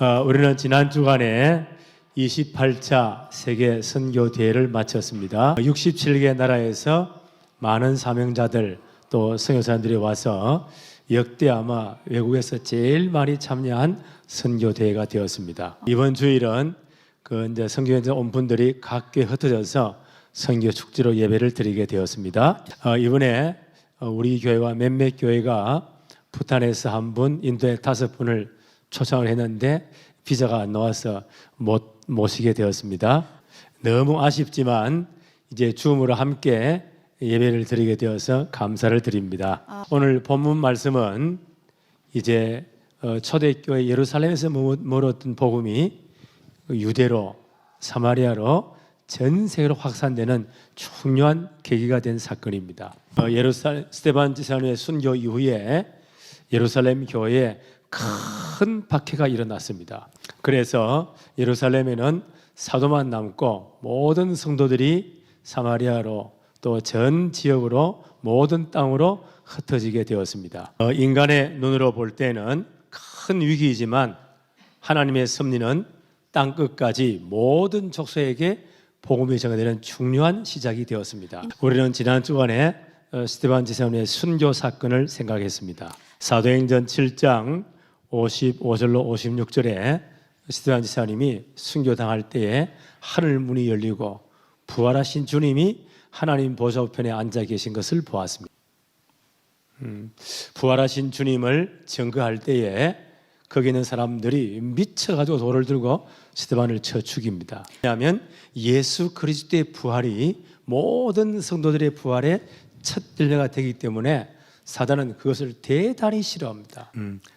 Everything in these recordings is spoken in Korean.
우리는 지난 주간에 28차 세계 선교 대회를 마쳤습니다. 67개 나라에서 많은 사명자들 또 선교사님들이 와서 역대 아마 외국에서 제일 많이 참여한 선교 대회가 되었습니다. 이번 주일은 이제 선교연장 온 분들이 각 교회 흩어져서 선교 축제로 예배를 드리게 되었습니다. 이번에 우리 교회와 몇몇 교회가 부탄에서 한 분, 인도에 5분을 초청을 했는데 비자가 안 나와서 못 모시게 되었습니다. 너무 아쉽지만 이제 줌으로 함께 예배를 드리게 되어서 감사를 드립니다. 오늘 본문 말씀은 이제 초대교회 예루살렘에서 멀었던 복음이 유대로 사마리아로 전 세계로 확산되는 중요한 계기가 된 사건입니다. 스데반 지사님의 순교 이후에 예루살렘 교회에 큰 박해가 일어났습니다. 그래서 예루살렘에는 사도만 남고 모든 성도들이 사마리아로 또 전 지역으로 모든 땅으로 흩어지게 되었습니다. 인간의 눈으로 볼 때는 큰 위기이지만 하나님의 섭리는 땅 끝까지 모든 족속에게 복음이 전해되는 중요한 시작이 되었습니다. 우리는 지난 주간에 스데반 지사님의 순교 사건을 생각했습니다. 사도행전 7장 55절로 56절에 스데반 지사님이 순교당할 때에 하늘 문이 열리고 부활하신 주님이 하나님 보좌 우편에 앉아 계신 것을 보았습니다. 부활하신 주님을 증거할 때에 거기 있는 사람들이 미쳐가지고 돌을 들고 스데반을 쳐 죽입니다. 왜냐하면 예수 그리스도의 부활이 모든 성도들의 부활의 첫 열매가 되기 때문에 사단은 그것을 대단히 싫어합니다.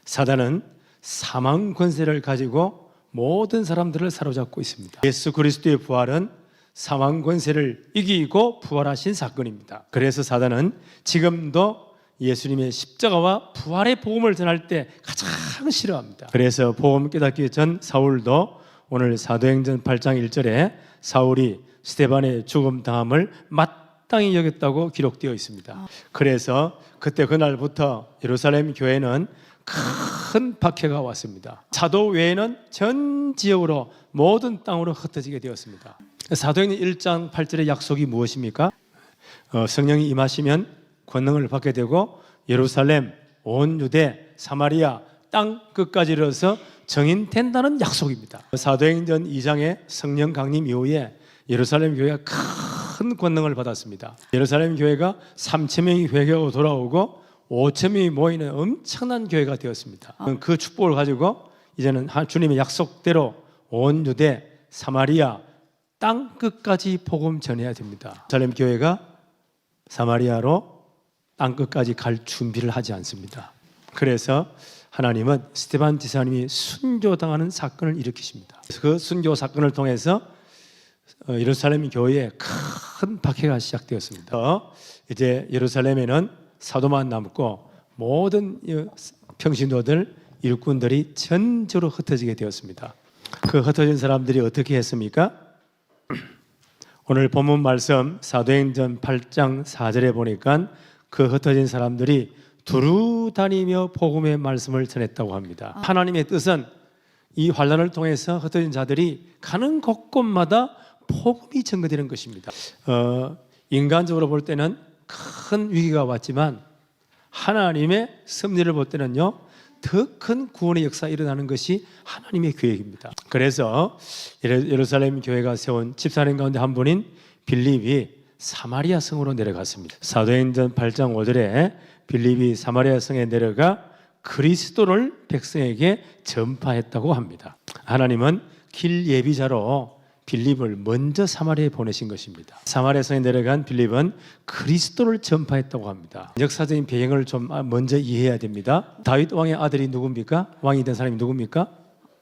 사단은 사망 권세를 가지고 모든 사람들을 사로잡고 있습니다. 예수 그리스도의 부활은 사망 권세를 이기고 부활하신 사건입니다. 그래서 사단은 지금도 예수님의 십자가와 부활의 복음을 전할 때 가장 싫어합니다. 그래서 복음 깨닫기 전 사울도 오늘 사도행전 8장 1절에 사울이 스데반의 죽음 당함을 마땅히 여겼다고 기록되어 있습니다. 그래서 그날부터 예루살렘 교회는 큰 박해가 왔습니다. 사도 외에는 전 지역으로 모든 땅으로 흩어지게 되었습니다. 사도행전 1장 8절의 약속이 무엇입니까? 성령이 임하시면 권능을 받게 되고 예루살렘, 온 유대, 사마리아 땅 끝까지 이르러서 정인된다는 약속입니다. 사도행전 2장의 성령 강림 이후에 예루살렘 교회가 큰 권능을 받았습니다. 예루살렘 교회가 3,000명이 회개하고 돌아오고 5,000명이 모이는 엄청난 교회가 되었습니다. 그 축복을 가지고 이제는 주님의 약속대로 온 유대, 사마리아 땅 끝까지 복음 전해야 됩니다. 예루살렘 교회가 사마리아로 땅 끝까지 갈 준비를 하지 않습니다. 그래서 하나님은 스데반 지사님이 순교당하는 사건을 일으키십니다. 그 순교 사건을 통해서 예루살렘 교회에 큰 박해가 시작되었습니다. 이제 예루살렘에는 사도만 남고 모든 평신도들, 일꾼들이 전적으로 흩어지게 되었습니다. 그 흩어진 사람들이 어떻게 했습니까? 오늘 본문 말씀 사도행전 8장 4절에 보니까 그 흩어진 사람들이 두루 다니며 복음의 말씀을 전했다고 합니다. 하나님의 뜻은 이 환난을 통해서 흩어진 자들이 가는 곳곳마다 복음이 전거되는 것입니다. 인간적으로 볼 때는 큰 위기가 왔지만 하나님의 섭리를 볼 때는요 더 큰 구원의 역사가 일어나는 것이 하나님의 계획입니다. 그래서 예루살렘 교회가 세운 집사님 가운데 한 분인 빌립이 사마리아 성으로 내려갔습니다. 사도행전 8장 5절에 빌립이 사마리아 성에 내려가 그리스도를 백성에게 전파했다고 합니다. 하나님은 길 예비자로 빌립을 먼저 사마리아에 보내신 것입니다. 사마리아 성에 내려간 빌립은 그리스도를 전파했다고 합니다. 역사적인 배경을 좀 먼저 이해해야 됩니다. 다윗 왕의 아들이 누굽니까? 왕이 된 사람이 누굽니까?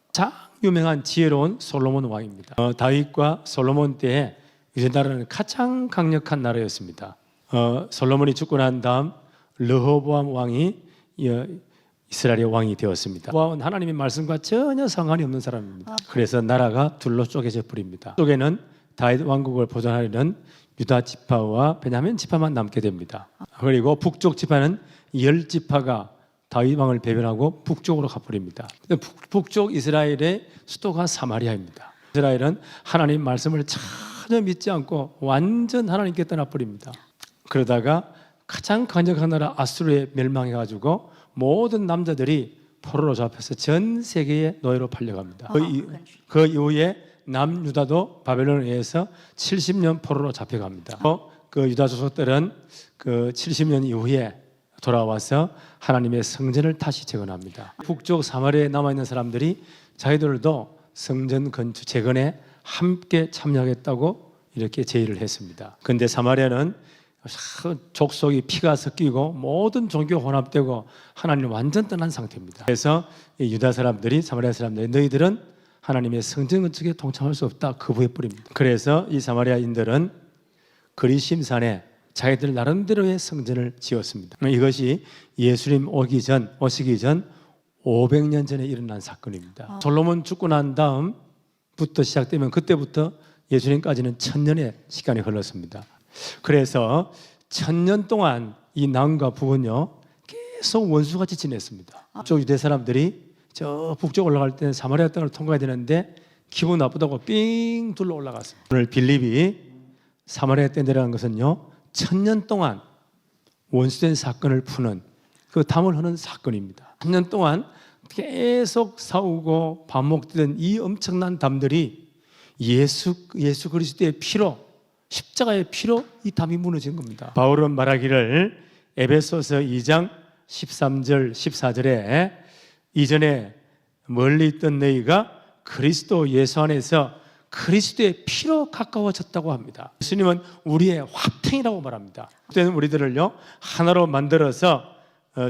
가장 유명한 지혜로운 솔로몬 왕입니다. 다윗과 솔로몬 때에 유대 나라는 가장 강력한 나라였습니다. 솔로몬이 죽고 난 다음 르호보암 왕이 이스라엘의 왕이 되었습니다. 보암은 하나님의 말씀과 전혀 상관이 없는 사람입니다. 그래서 나라가 둘로 쪼개져 버립니다. 쪽에는 다윗 왕국을 보존하려는 유다 지파와 베냐민 지파만 남게 됩니다. 그리고 북쪽 지파는 10지파가 다윗 왕을 배변하고 북쪽으로 가버립니다. 북쪽 이스라엘의 수도가 사마리아입니다. 이스라엘은 하나님 말씀을 전혀 믿지 않고 완전 하나님께 떠나버립니다. 그러다가 가장 강력한 나라 아수르에 멸망해가지고 모든 남자들이 포로로 잡혀서 전 세계의 노예로 팔려갑니다. 그 이후에 남유다도 바벨론에 의해서 70년 포로로 잡혀갑니다. 그 유다 족속들은 그 70년 이후에 돌아와서 하나님의 성전을 다시 재건합니다. 북쪽 사마리아에 남아있는 사람들이 자기들도 성전 건축 재건에 함께 참여하겠다고 이렇게 제의를 했습니다. 그런데 사마리아는 족속이 피가 섞이고 모든 종교 혼합되고 하나님을 완전 떠난 상태입니다. 그래서 유다 사람들이 사마리아 사람들이 너희들은 하나님의 성전 건축에 동참할 수 없다 거부해버립니다. 그래서 이 사마리아인들은 그리심산에 자기들 나름대로의 성전을 지었습니다. 이것이 예수님 오시기 전 500년 전에 일어난 사건입니다. 솔로몬 죽고 난 다음부터 시작되면 그때부터 예수님까지는 1000년의 시간이 흘렀습니다. 그래서 1000년 동안 이 남과 북은요 계속 원수같이 지냈습니다. 저 유대 사람들이 저 북쪽 올라갈 때는 사마리아 땅을 통과해야 되는데 기분 나쁘다고 삥 둘러 올라갔습니다. 오늘 빌립이 사마리아 땅에 내려간 것은요 1000년 동안 원수된 사건을 푸는 그 담을 흐는 사건입니다. 1000년 동안 계속 싸우고 반복되던 이 엄청난 담들이 예수 그리스도의 피로 십자가의 피로 이 담이 무너진 겁니다. 바울은 말하기를 에베소서 2장 13절 14절에 이전에 멀리 있던 너희가 그리스도 예수 안에서 그리스도의 피로 가까워졌다고 합니다. 예수님은 우리의 화평이라고 말합니다. 그때는 우리들을요 하나로 만들어서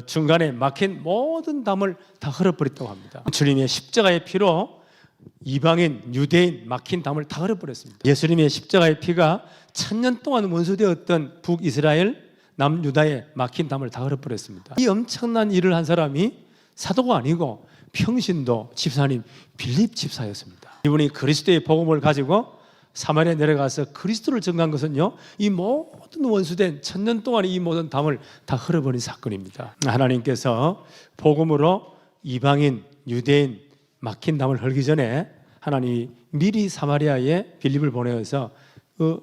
중간에 막힌 모든 담을 다 흘려버렸다고 합니다. 주님의 십자가의 피로 이방인, 유대인 막힌 담을 다 흘려버렸습니다. 예수님의 십자가의 피가 1000년 동안 원수되었던 북이스라엘, 남유다의 막힌 담을 다 흘려버렸습니다. 이 엄청난 일을 한 사람이 사도가 아니고 평신도 집사님 빌립 집사였습니다. 이분이 그리스도의 복음을 가지고 사마리아에 내려가서 그리스도를 전가한 것은요 이 모든 원수된 1000년 동안 이 모든 담을 다 흘려버린 사건입니다. 하나님께서 복음으로 이방인, 유대인 막힌 담을 헐기 전에 하나님이 미리 사마리아에 빌립을 보내어서 그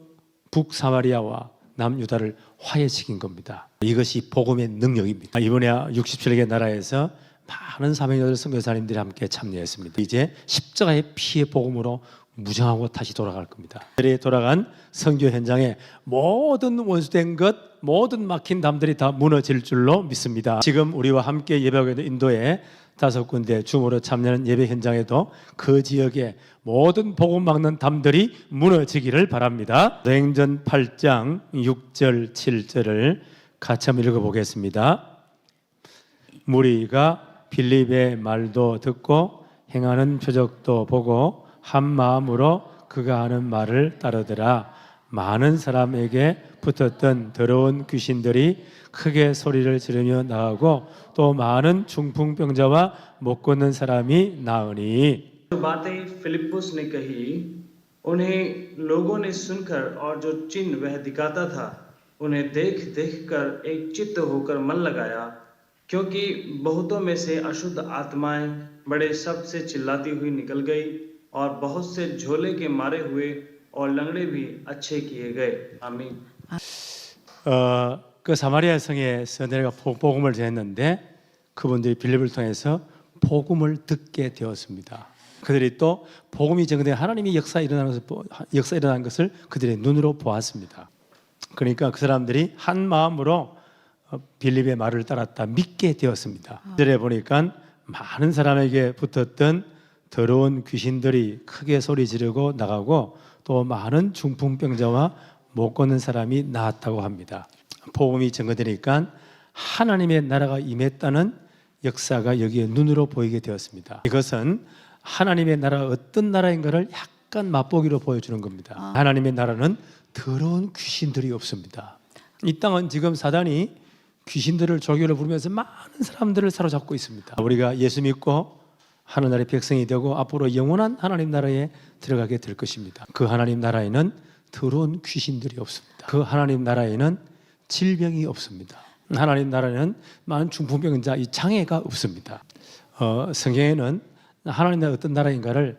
북사마리아와 남유다를 화해시킨 겁니다. 이것이 복음의 능력입니다. 이번에 67개 나라에서 많은 사명자들 선교사님들이 함께 참여했습니다. 이제 십자가의 피의 복음으로 무장하고 다시 돌아갈 겁니다. 돌아간 선교 현장에 모든 원수된 것, 모든 막힌 담들이 다 무너질 줄로 믿습니다. 지금 우리와 함께 예배하고 있는 인도에 5군데 줌으로 참여하는 예배 현장에도 그 지역의 모든 복음 막는 담들이 무너지기를 바랍니다. 사도행전 8장 6절 7절을 같이 한번 읽어보겠습니다. 무리가 빌립의 말도 듣고 행하는 표적도 보고 한 마음으로 그가 하는 말을 따르더라. 많은 사람에게 붙었던 더러운 귀신들이 크게 소리를 지르며 나가고 또 많은 중풍병자와 못 걷는 사람이 나으니. बातें फिलिप्पुस ने कही उन्हें लोगों ने सुनकर और जो चिन्ह वह दिखाता था उन्हें देख देखकर एक चित्त होकर मन लगाया क्योंकि बहुतों में से अशुद्ध आत्माएं बड़े शब्द से चिल्लाती हुई निकल गई और बहुत से झोले के मारे हुए और लंगड़े भी अच्छे किए गए आमीन. 그 사마리아 성에서 내가 복음을 전했는데 그분들이 빌립을 통해서 복음을 듣게 되었습니다. 그들이 또 복음이 전된 하나님의 역사 일어나는 것을 그들의 눈으로 보았습니다. 그러니까 그 사람들이 한 마음으로 빌립의 말을 따랐다 믿게 되었습니다. 이들에 보니까 많은 사람에게 붙었던 더러운 귀신들이 크게 소리 지르고 나가고 또 많은 중풍병자와 못 걷는 사람이 나았다고 합니다. 복음이 전거되니까 하나님의 나라가 임했다는 역사가 여기에 눈으로 보이게 되었습니다. 이것은 하나님의 나라가 어떤 나라인가를 약간 맛보기로 보여주는 겁니다. 하나님의 나라는 더러운 귀신들이 없습니다. 이 땅은 지금 사단이 귀신들을 조교로 부르면서 많은 사람들을 사로잡고 있습니다. 우리가 예수 믿고 하늘나라의 백성이 되고 앞으로 영원한 하나님 나라에 들어가게 될 것입니다. 그 하나님 나라에는 더러운 귀신들이 없습니다. 그 하나님 나라에는 질병이 없습니다. 하나님 나라에는 많은 중풍병자 이 장애가 없습니다. 성경에는 하나님 나라 어떤 나라인가를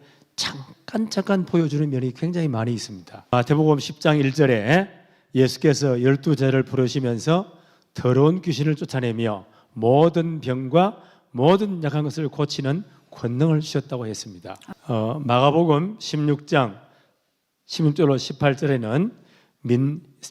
잠깐 보여주는 면이 굉장히 많이 있습니다. 마태복음 10장 1절에 예수께서 12제자를 부르시면서 더러운 귀신을 쫓아내며 모든 병과 모든 약한 것을 고치는 권능을 주셨다고 했습니다. 마가복음 16장 16절로 18절에는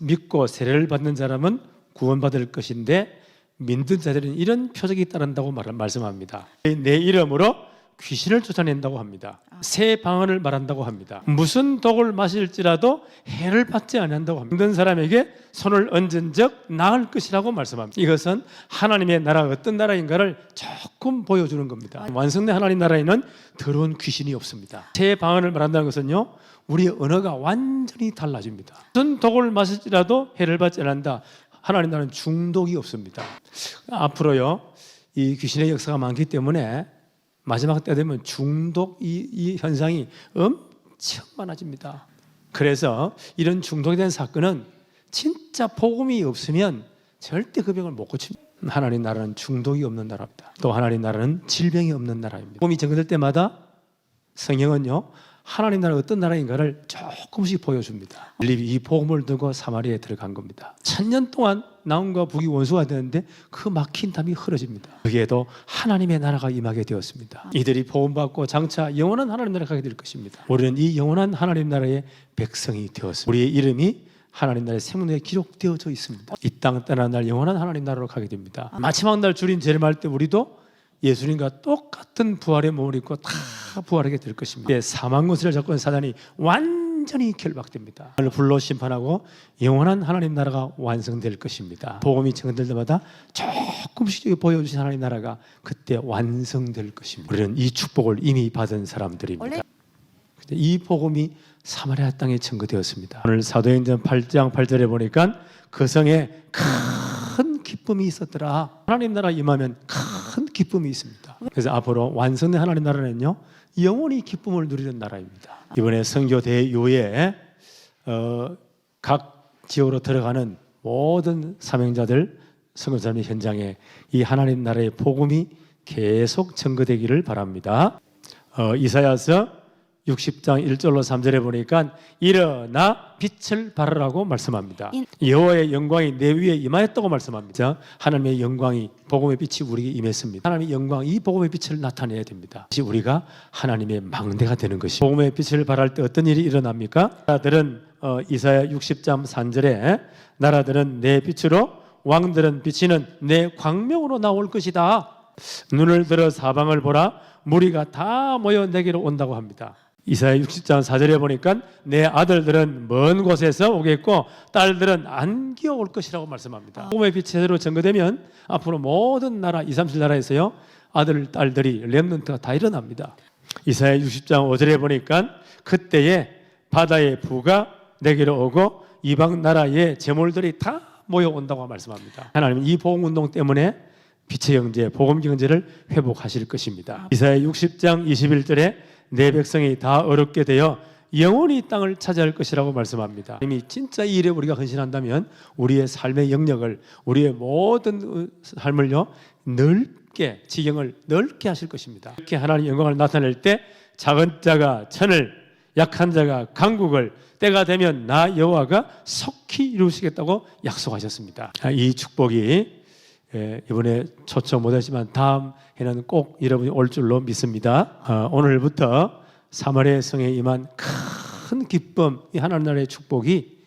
믿고 세례를 받는 사람은 구원받을 것인데 믿는 자들은 이런 표적이 따른다고 말씀합니다. 내 이름으로 귀신을 쫓아낸다고 합니다. 새 방언을 말한다고 합니다. 무슨 독을 마실지라도 해를 받지 않는다고 합니다. 믿는 사람에게 손을 얹은 적 나을 것이라고 말씀합니다. 이것은 하나님의 나라가 어떤 나라인가를 조금 보여주는 겁니다. 완성된 하나님 나라에는 더러운 귀신이 없습니다. 새 방언을 말한다는 것은요, 우리의 언어가 완전히 달라집니다. 무슨 독을 마실지라도 해를 받지 않는다. 하나님 나라는 중독이 없습니다. 앞으로요, 이 귀신의 역사가 많기 때문에 마지막 때 되면 중독 이 현상이 엄청 많아집니다. 그래서 이런 중독에 대한 사건은 진짜 복음이 없으면 절대 그 병을 못 고칩니다. 하나님 나라는 중독이 없는 나라입니다. 또 하나님 나라는 질병이 없는 나라입니다. 복음이 전개될 때마다 성경은요, 하나님 나라가 어떤 나라인가를 조금씩 보여줍니다. 이 복음을 두고 사마리아에 들어간 겁니다. 1000년 동안 남과 북이 원수가 되는데 그 막힌 담이 흐려집니다. 거기에도 하나님의 나라가 임하게 되었습니다. 이들이 복음 받고 장차 영원한 하나님 나라에 가게 될 것입니다. 우리는 이 영원한 하나님 나라의 백성이 되었습니다. 우리의 이름이 하나님 나라의 생명에 기록되어져 있습니다. 이 땅 떠난 날 영원한 하나님 나라로 가게 됩니다. 마지막 날 주님 재림할 때 우리도 예수님과 똑같은 부활의 몸을 입고 다 부활하게 될 것입니다. 사망 것을 잡고 있는 사단이 완전히 결박됩니다. 불로 심판하고 영원한 하나님 나라가 완성될 것입니다. 복음이 전될 때마다 조금씩 보여주신 하나님 나라가 그때 완성될 것입니다. 우리는 이 축복을 이미 받은 사람들입니다. 이 복음이 사마리아 땅에 전거되었습니다. 오늘 사도행전 8장 8절에 보니까 그 성에 큰 기쁨이 있었더라. 하나님 나라 임하면 큰 기쁨이 있습니다. 그래서 앞으로 완성된 하나님 나라는요, 영원히 기쁨을 누리는 나라입니다. 이번에 선교 대요에 각 지역으로 들어가는 모든 사명자들, 선교사님 현장에 이 하나님 나라의 복음이 계속 전거되기를 바랍니다. 이사야서 60장 1절로 3절에 보니까 일어나 빛을 발하라고 말씀합니다. 여호와의 영광이 내 위에 임하였다고 말씀합니다. 하나님의 영광이, 복음의 빛이 우리에게 임했습니다. 하나님의 영광, 이 복음의 빛을 나타내야 됩니다. 우리가 하나님의 망대가 되는 것이. 복음의 빛을 발할 때 어떤 일이 일어납니까? 나라들은 이사야 60장 3절에 나라들은 내 빛으로, 왕들은 비치는 내 광명으로 나올 것이다. 눈을 들어 사방을 보라, 무리가 다 모여 내게로 온다고 합니다. 이사야 60장 4절에 보니까 내 아들들은 먼 곳에서 오겠고 딸들은 안 기어올 것이라고 말씀합니다. 복음의 빛이 제대로 전거되면 앞으로 모든 나라, 2, 3, 7 나라에서요, 아들, 딸들이 렘넌트가 다 일어납니다. 이사야 60장 5절에 보니까 그때에 바다의 부가 내게로 오고 이방 나라의 재물들이 다 모여온다고 말씀합니다. 하나님은 이 복음운동 때문에 빛의 경제, 복음 경제를 회복하실 것입니다. 이사야 60장 21절에 내 백성이 다 어렵게 되어 영원히 땅을 차지할 것이라고 말씀합니다. 이미 진짜 이 일에 우리가 헌신한다면 우리의 삶의 영역을, 우리의 모든 삶을요, 넓게, 지경을 넓게 하실 것입니다. 이렇게 하나님의 영광을 나타낼 때 작은 자가 천을, 약한 자가 강국을, 때가 되면 나 여호와가 속히 이루시겠다고 약속하셨습니다. 이 축복이 이번에 초청 못했지만 다음 해는 꼭 여러분이 올 줄로 믿습니다. 오늘부터 사마리아 성에 임한 큰 기쁨, 이 하나님 나라의 축복이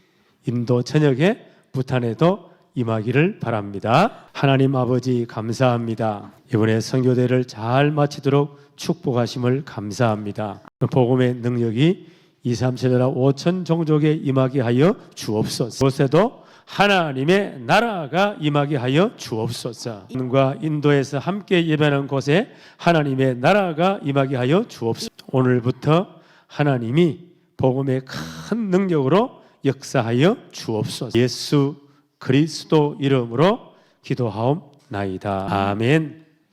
인도 전역에, 부탄에도 임하기를 바랍니다. 하나님 아버지 감사합니다. 이번에 선교대를 잘 마치도록 축복하심을 감사합니다. 복음의 능력이 2, 3, 7, 5천 종족에 임하게 하여 주옵소서. 그곳에도 하나님의 나라가 임하게 하여 주옵소서. 인과 인도에서 함께 예배하는 곳에 하나님의 나라가 임하게 하여 주옵소서. 오늘부터 하나님이 복음의 큰 능력으로 역사하여 주옵소서. 예수 그리스도 이름으로 기도하옵나이다. 아멘.